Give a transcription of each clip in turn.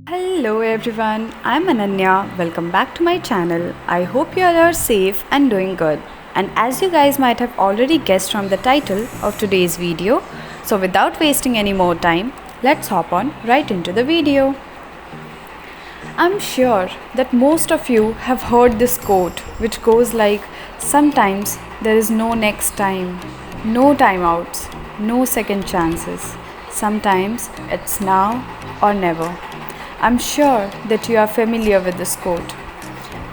Hello everyone, I'm Ananya. Welcome back to my channel. I hope you all are safe and doing good. And as you guys might have already guessed from the title of today's video, so without wasting any more time, let's hop on right into the video. I'm sure that most of you have heard this quote which goes like, sometimes there is no next time, no timeouts, no second chances. Sometimes it's now or never. I'm sure that you are familiar with this quote.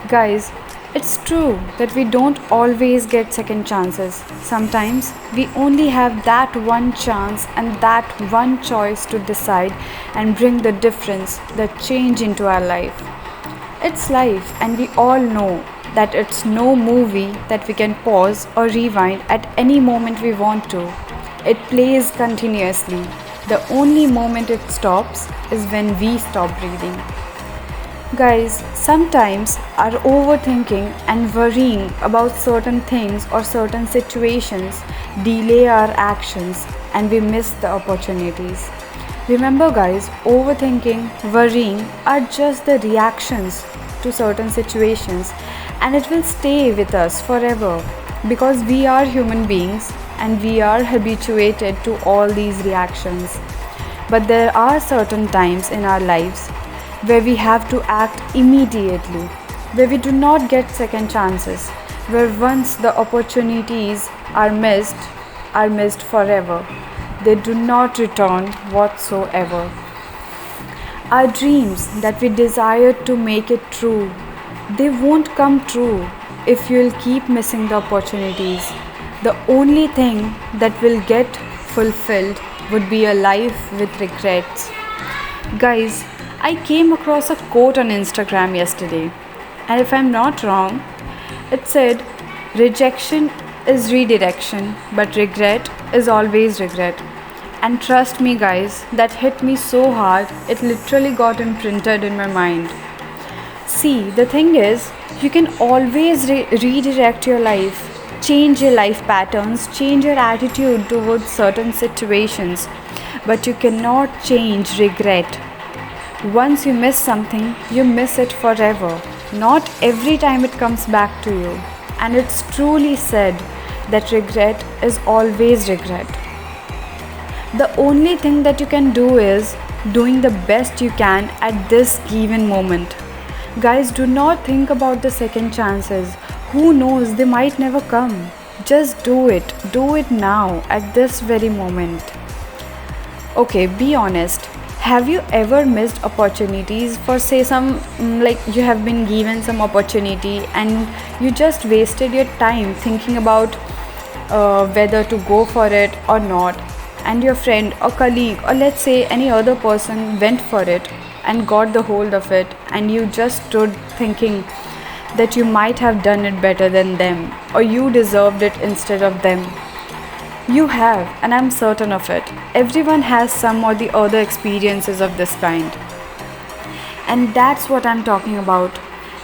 Guys, it's true that we don't always get second chances. Sometimes we only have that one chance and that one choice to decide and bring the difference, the change into our life. It's life, and we all know that it's no movie that we can pause or rewind at any moment we want to. It plays continuously. The only moment it stops is when we stop breathing. Guys, sometimes our overthinking and worrying about certain things or certain situations delay our actions and we miss the opportunities. Remember, guys, overthinking, worrying are just the reactions to certain situations and it will stay with us forever because we are human beings and we are habituated to all these reactions. But there are certain times in our lives where we have to act immediately, where we do not get second chances, where once the opportunities are missed forever. They do not return whatsoever. Our dreams that we desire to make it true, they won't come true if you'll keep missing the opportunities. The only thing that will get fulfilled would be a life with regrets. Guys, I came across a quote on Instagram yesterday, and if I'm not wrong, it said, rejection is redirection, but regret is always regret. And trust me, guys, that hit me so hard, it literally got imprinted in my mind. See, the thing is, you can always redirect your life, change your life patterns, change your attitude towards certain situations, but you cannot change regret. Once you miss something, you miss it forever. Not every time it comes back to you. And it's truly said that regret is always regret. The only thing that you can do is doing the best you can at this given moment. Guys, do not think about the second chances. Who knows, they might never come. Just do it. Do it now, at this very moment. Okay, be honest. Have you ever missed opportunities for say some like you have been given some opportunity and you just wasted your time thinking about whether to go for it or not, and your friend or colleague or let's say any other person went for it and got the hold of it and you just stood thinking that you might have done it better than them or you deserved it instead of them? You have, and I'm certain of it. Everyone has some or the other experiences of this kind. And that's what I'm talking about.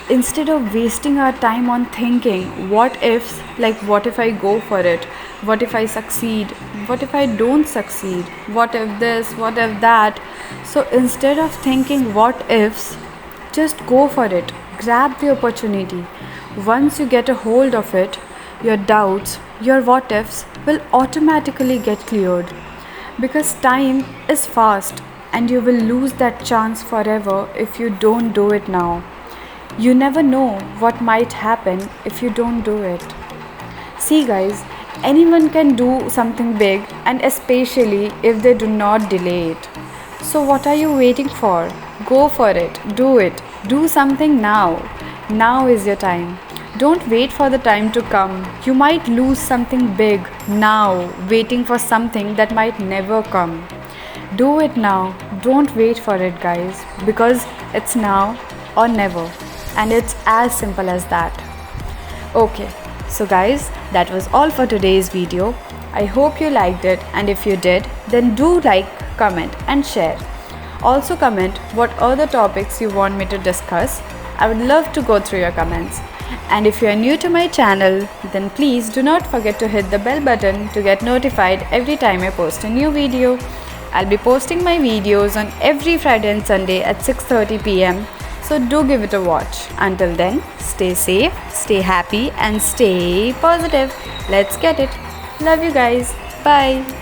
Instead of wasting our time on thinking, what ifs, like what if I go for it? What if I succeed? What if I don't succeed? What if this? What if that? So instead of thinking what ifs, just go for it. Grab the opportunity. Once you get a hold of it, your doubts, your what ifs will automatically get cleared because time is fast and you will lose that chance forever if you don't do it now. You never know what might happen if you don't do it. See, guys, anyone can do something big and especially if they do not delay it. So, what are you waiting for? Go for it, do it, do something now. Now is your time. Don't wait for the time to come. You might lose something big now, waiting for something that might never come. Do it now. Don't wait for it, guys, because it's now or never. And it's as simple as that. Okay, so guys, that was all for today's video. I hope you liked it, and if you did, then do like, comment, and share. Also, comment what other topics you want me to discuss. I would love to go through your comments. And if you are new to my channel, then please do not forget to hit the bell button to get notified every time I post a new video. I'll be posting my videos on every Friday and Sunday at 6:30 p.m. So do give it a watch. Until then, stay safe, stay happy, and stay positive. Let's get it. Love you guys. Bye.